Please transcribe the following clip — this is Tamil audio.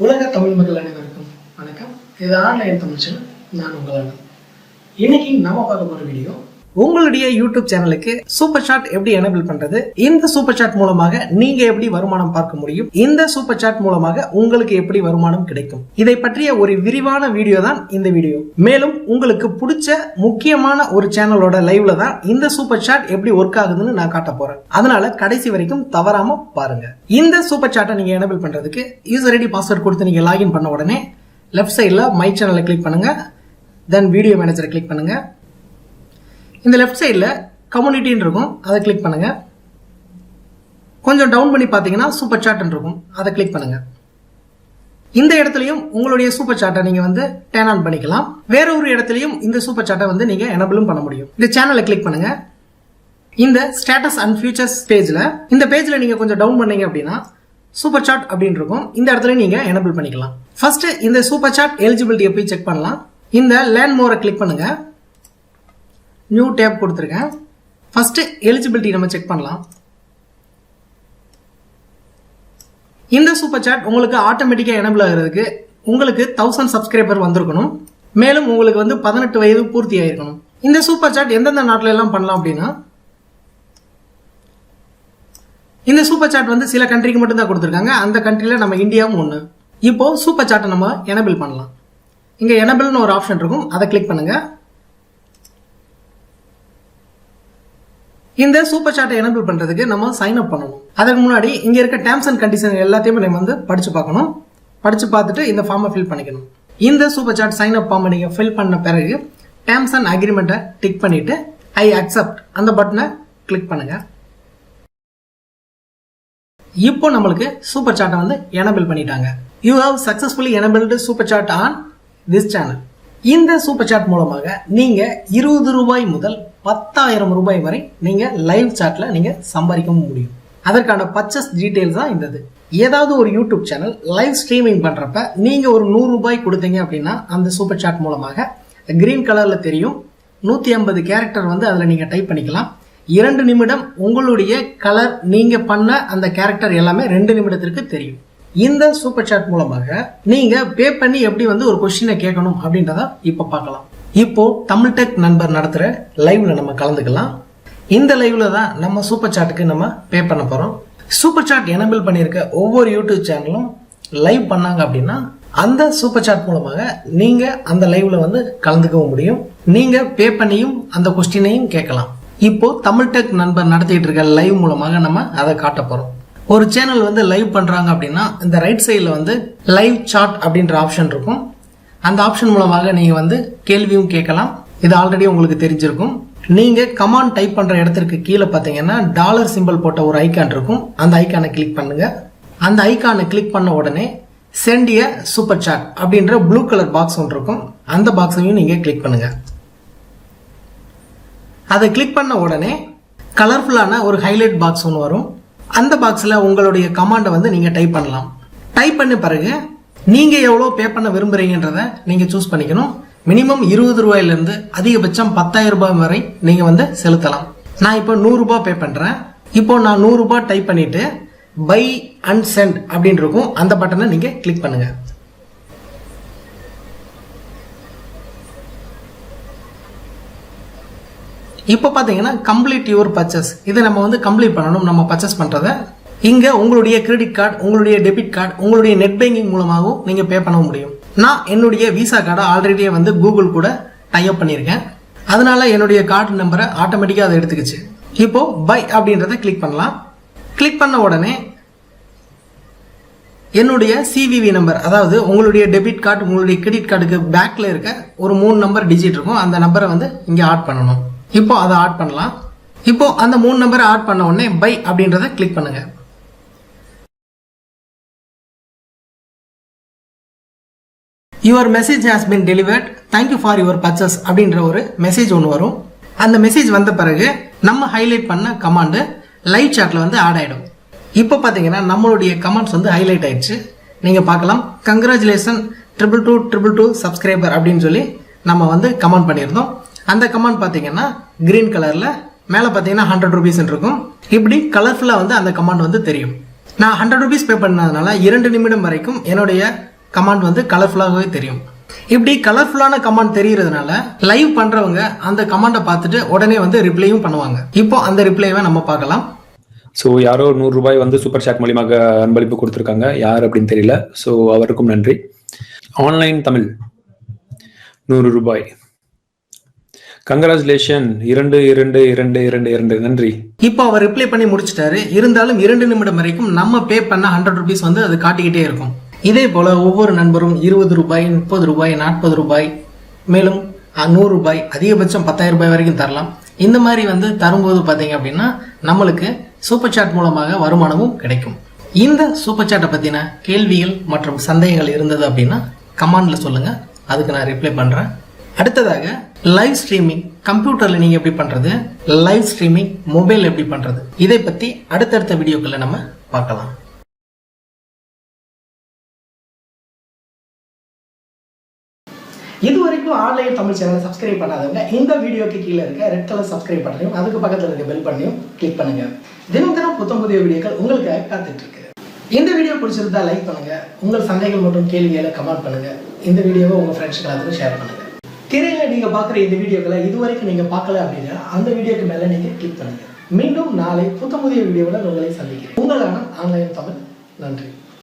உலக தமிழ் மக்கள் அனைவருக்கும் வணக்கம். இது ஆன்லைன் தமிழ் சேனல். நான் உங்களான இன்னைக்கு நம்ம பார்க்க போற வீடியோ, உங்களுடைய யூடியூப் சேனலுக்கு சூப்பர் சாட் எப்படி எனேபிள் பண்றது, இந்த சூப்பர் சாட் மூலமாக நீங்க எப்படி வருமானம் பார்க்க முடியும், இந்த சூப்பர் சாட் மூலமாக உங்களுக்கு எப்படி வருமானம் கிடைக்கும், இதை பற்றிய ஒரு விரிவான வீடியோ தான் இந்த வீடியோ. மேலும் உங்களுக்கு பிடிச்ச முக்கியமான ஒரு சேனலோட லைவ்ல தான் இந்த சூப்பர் சாட் எப்படி ஒர்க் ஆகுதுன்னு நான் காட்ட போறேன். அதனால கடைசி வரைக்கும் தவறாம பாருங்க. இந்த சூப்பர் சாட்டை நீங்க எனேபிள் பண்றதுக்கு யூசர் ஐடி பாஸ்வேர்ட் கொடுத்து நீங்க லாகின் பண்ண உடனே லெஃப்ட் சைட்ல மை சேனலை கிளிக் பண்ணுங்க. தென் வீடியோ மேனேஜரை கிளிக் பண்ணுங்க. இந்த லெஃப்ட் சைடில் கம்யூனிட்டின்னு இருக்கும், அதை கிளிக் பண்ணுங்க. கொஞ்சம் டவுன் பண்ணி பார்த்தீங்கன்னா சூப்பர் சாட் இருக்கும், அதை கிளிக் பண்ணுங்க. இந்த இடத்துலையும் உங்களுடைய சூப்பர் சாட்டை நீங்க வந்து டர்ன் ஆன் பண்ணிக்கலாம். வேற ஒரு இடத்துலையும் இந்த சூப்பர் சாட்டை வந்து நீங்க எனேபிளும் பண்ண முடியும். இந்த சேனலை கிளிக் பண்ணுங்க. இந்த ஸ்டேட்டஸ் அண்ட் ஃபியூச்சர்ஸ் பேஜ்ல, இந்த பேஜ்ல நீங்க கொஞ்சம் டவுன் பண்ணீங்க அப்படின்னா சூப்பர் சாட் அப்படின்னு இருக்கும். இந்த இடத்துல நீங்க எனேபிள் பண்ணிக்கலாம். ஃபர்ஸ்ட் இந்த சூப்பர் சாட் எலிஜிபிலிட்டியை போய் செக் பண்ணலாம். இந்த லேர்ன் மோரை கிளிக் பண்ணுங்க. நியூ டேப் கொடுத்துருக்கேன். ஃபர்ஸ்ட் எலிஜிபிலிட்டி நம்ம செக் பண்ணலாம். இந்த சூப்பர் சாட் உங்களுக்கு ஆட்டோமேட்டிக்கா எனேபிள் ஆகிறதுக்கு உங்களுக்கு 1000 சப்ஸ்கிரைபர் வந்திருக்கணும். மேலும் உங்களுக்கு வந்து 18 வயது பூர்த்தி ஆயிருக்கணும். இந்த சூப்பர் சாட் எந்தெந்த நாட்டில எல்லாம் பண்ணலாம் அப்படின்னா, இந்த சூப்பர் சாட் வந்து சில கண்ட்ரிக்கு மட்டும் தான் கொடுத்துருக்காங்க. அந்த கண்ட்ரில நம்ம இந்தியாவும் ஒன்று. இப்போ சூப்பர் சாட்டை நம்ம எனேபிள் பண்ணலாம். இங்க எனேபிள்னு ஒரு ஆப்ஷன் இருக்கும், அதை கிளிக் பண்ணுங்க. இந்த சூப்பர் சாட்டை எனேபிள் பண்றதுக்கு நம்ம சைன் அப் பண்ணணும். அதுக்கு முன்னாடி இங்க இருக்க டேர்ம்ஸ் அண்ட் கண்டிஷன் எல்லாத்தையுமே நம்ம வந்து படிச்சு பார்க்கணும். படிச்சு பார்த்துட்டு இந்த ஃபார்மை ஃபில் பண்ணிக்கணும். இந்த சூப்பர் சாட் சைன் அப் ஃபார்மை நீங்க ஃபில் பண்ண பிறகு டேர்ம்ஸ் அண்ட் அக்ரிமெண்ட்டை டிக் பண்ணிட்டு ஐ அக்செப்ட் அந்த பட்டனை கிளிக் பண்ணுங்க. இப்போ நம்மளுக்கு சூப்பர் சாட்டை வந்து எனேபிள் பண்ணிட்டாங்க. You have successfully enabled super chat on this channel. இந்த சூப்பர் சாட் மூலமாக நீங்க 20 ரூபாய் முதல் 10,000 ரூபாய் வரை நீங்க லைவ் சாட்ல நீங்க சம்பாதிக்கவும் முடியும். அதற்கான பர்ச்சேஸ் டீடைல்ஸ் தான் இருந்தது. ஏதாவது ஒரு யூடியூப் சேனல் லைவ் ஸ்ட்ரீமிங் பண்றப்ப நீங்க ஒரு 100 ரூபாய் கொடுத்தீங்க அப்படின்னா அந்த சூப்பர் சாட் மூலமாக கிரீன் கலர்ல தெரியும். 150 கேரக்டர் வந்து அதுல நீங்க டைப் பண்ணிக்கலாம். 2 நிமிடம் உங்களுடைய கலர் நீங்க பண்ண அந்த கேரக்டர் எல்லாமே 2 நிமிடத்திற்கு தெரியும். இந்த சூப்பர் சாட் மூலமாக நீங்க பே பண்ணி எப்படி வந்து ஒரு கொஸ்டினை கேட்கணும் அப்படின்றத இப்ப பார்க்கலாம். இப்போ தமிழ் டெக் நண்பர் நடத்துற லைவ்ல நம்ம கலந்துக்கலாம். இந்த லைவ்ல தான் நம்ம சூப்பர் சாட்டுக்கு நம்ம பே பண்ண போறோம். சூப்பர் சாட் எனேபிள் பண்ணியிருக்க ஒவ்வொரு யூடியூப் சேனலும் லைவ் பண்ணாங்க அப்படின்னா அந்த சூப்பர் சாட் மூலமாக நீங்க அந்த லைவ்ல வந்து கலந்துக்கவும் முடியும். நீங்க பே பண்ணியும் அந்த கொஸ்டினையும் கேட்கலாம். இப்போ தமிழ் டெக் நண்பர் நடத்திட்டு இருக்க லைவ் மூலமாக நம்ம அதை காட்ட போறோம். ஒரு சேனல் வந்து லைவ் பண்றாங்க அப்படின்னா இந்த ரைட் சைட்ல வந்து லைவ் சாட் அப்படின்ற ஆப்ஷன் இருக்கும். அந்த ஆப்ஷன் மூலமாக நீங்க வந்து கேள்வியும் கேட்கலாம். இது ஆல்ரெடி உங்களுக்கு தெரிஞ்சிருக்கும். நீங்க கமாண்ட் டைப் பண்ற இடத்திற்கு கீழே பாத்தீங்கன்னா டாலர் சிம்பிள் போட்ட ஒரு ஐக்கான் இருக்கும். அந்த ஐக்கானை கிளிக் பண்ணுங்க. அந்த ஐக்கானை கிளிக் பண்ண உடனே சென்ட் எ சூப்பர் சாட் அப்படின்ற ப்ளூ கலர் பாக்ஸ் ஒன்று இருக்கும். அந்த பாக்ஸையும் நீங்க கிளிக் பண்ணுங்க. அதை கிளிக் பண்ண உடனே கலர்ஃபுல்லான ஒரு ஹைலைட் பாக்ஸ் ஒன்று வரும். அந்த பாக்ஸ்ல உங்களுடைய கமாண்டை வந்து நீங்க டைப் பண்ணலாம். டைப் பண்ண பிறகு நீங்க எவ்வளவு பே பண்ண விரும்புறீங்கன்றத நீங்க சூஸ் பண்ணிக்கணும். மினிமம் 20 ரூபாயில இருந்து அதிகபட்சம் 10,000 ரூபாய் வரை நீங்க வந்து செலுத்தலாம். நான் இப்போ 100 ரூபாய் பே பண்றேன். இப்போ நான் 100 ரூபாய் டைப் பண்ணிட்டு பை அண்ட் சென்ட் அப்படின்னு இருக்கும். அந்த பட்டனை நீங்க கிளிக் பண்ணுங்க. இப்போ பாத்தீங்கன்னா கம்ப்ளீட் யுவர் பர்ச்சேஸ். இதை நம்ம வந்து கம்ப்ளீட் பண்ணணும். நம்ம பர்ச்சேஸ் பண்றத இங்க உங்களுடைய கிரெடிட் கார்டு, உங்களுடைய டெபிட் கார்டு, உங்களுடைய நெட் பேங்கிங் மூலமாகவும் நீங்க பே பண்ண முடியும். நான் என்னுடைய விசா கார்டை ஆல்ரெடியே வந்து கூகுள் கூட டை அப் பண்ணியிருக்கேன். அதனால என்னுடைய கார்டு நம்பரை ஆட்டோமேட்டிக்கா அதை எடுத்துக்கிச்சு. இப்போ பை அப்படின்றத கிளிக் பண்ணலாம். கிளிக் பண்ண உடனே என்னுடைய சிவிவி நம்பர், அதாவது உங்களுடைய டெபிட் கார்டு, உங்களுடைய கிரெடிட் கார்டுக்கு பேக்ல இருக்க ஒரு 3 நம்பர் டிஜிட் இருக்கும். அந்த நம்பரை வந்து இங்க ஆட் பண்ணணும். இப்போ அதை ஆட் பண்ணலாம். இப்போ அந்த 3 நம்பரை ஆட் பண்ண உடனே பை அப்படின்றத கிளிக் பண்ணுங்க. Your message has been delivered, thank you for your purchase அப்படின்ற ஒரு மெசேஜ் ஒன்று வரும். அந்த மெசேஜ் வந்த பிறகு நம்ம ஹைலைட் பண்ண கமாண்டு லைவ் சாட்ல வந்து ஆட் ஆயிடும். இப்போ பாத்தீங்கன்னா நம்மளுடைய கமெண்ட்ஸ் வந்து ஹைலைட் ஆயிடுச்சு. நீங்க பார்க்கலாம், கங்க்ராச்சுலேஷன் 222 சப்ஸ்கிரைபர் அப்படின்னு சொல்லி நம்ம வந்து கமெண்ட் பண்ணியிருந்தோம். அந்த கமெண்ட் பாத்தீங்கன்னா கிரீன் கலர்ல மேல பாத்தீங்கன்னா 100 ரூபீஸ் இருக்கும். இப்படி கலர்ஃபுல்லா வந்து அந்த கமெண்ட் வந்து தெரியும். நான் 100 rupees பே பண்ணதுனால 2 நிமிடம் வரைக்கும் என்னுடைய கமாண்ட் வந்து கலர்ஃபுல்லாகவே தெரியும். இப்படி கலர்ஃபுல்லான கமாண்ட் தெரியறதுனால லைவ் பண்றவங்க அந்த கமாண்டை பார்த்துட்டு உடனே வந்து ரிப்ளையும் பண்ணுவாங்க. இப்போ அந்த ரிப்ளைவை நம்ம பார்க்கலாம். ஸோ யாரோ ₹100 வந்து சூப்பர் சாட் மூலியமாக அன்பளிப்பு கொடுத்துருக்காங்க. யார் அப்படின்னு தெரியல. ஸோ அவருக்கும் நன்றி. ஆன்லைன் தமிழ் ₹100. கங்க்ராச்சுலேஷன் 2 நன்றி. இப்போ அவர் ரிப்ளை பண்ணி முடிச்சிட்டாரு. இருந்தாலும் 2 நிமிடம் வரைக்கும் நம்ம பே பண்ண ₹100 வந்து அது காட்டிக்கிட்டே இருக்கும். இதே போல ஒவ்வொரு நண்பரும் ₹20, ₹30, ₹40, மேலும் ₹100, அதிகபட்சம் ₹10,000 வரைக்கும் தரலாம். இந்த மாதிரி வந்து தரும்போது பார்த்தீங்க அப்படின்னா நம்மளுக்கு சூப்பர் சாட் மூலமாக வருமானமும் கிடைக்கும். இந்த சூப்பர் சாட்டை பற்றின கேள்விகள் மற்றும் சந்தேகங்கள் இருந்தது அப்படின்னா கமெண்ட்ல சொல்லுங்க, அதுக்கு நான் ரிப்ளை பண்றேன். அடுத்ததாக லைவ் ஸ்ட்ரீமிங் கம்ப்யூட்டர்ல நீங்க எப்படி பண்றது, லைவ் ஸ்ட்ரீமிங் மொபைல் எப்படி பண்றது, இதை பத்தி அடுத்தடுத்த வீடியோக்களை நம்ம பார்க்கலாம். இது வரைக்கும் ஆன்லைன் தமிழ் சேனலை சப்ஸ்கிரைப் பண்ணாதவங்க இந்த வீடியோக்கு கீழே இருக்க ரெட் கலர் சப்ஸ்கிரைப் பட்டனையும் அதுக்கு பக்கத்தில் இருக்க பெல் பட்டனையும் கிளிக் பண்ணுங்க. தினம் தினம் புதிய வீடியோக்கள் உங்களுக்காக காத்துட்டு இருக்கு. இந்த வீடியோ பிடிச்சிருந்தா லைக் பண்ணுங்க, உங்கள் சந்தேகங்கள் மற்றும் கேள்விகளை கமெண்ட் பண்ணுங்க. இந்த வீடியோவை உங்க ஃப்ரெண்ட்ஸ்க்கு எல்லாத்துக்கும் ஷேர் பண்ணுங்க. திரையில நீங்க பாக்குற இந்த வீடியோக்களை இதுவரைக்கும் நீங்க பார்க்கல அப்படின்னா அந்த வீடியோக்கு மேல நீங்க கிளிக் பண்ணுங்க. மீண்டும் நாளை புதிய வீடியோவில் உங்களை சந்திக்கிறேன். உங்களான ஆன்லைன் தமிழ். நன்றி.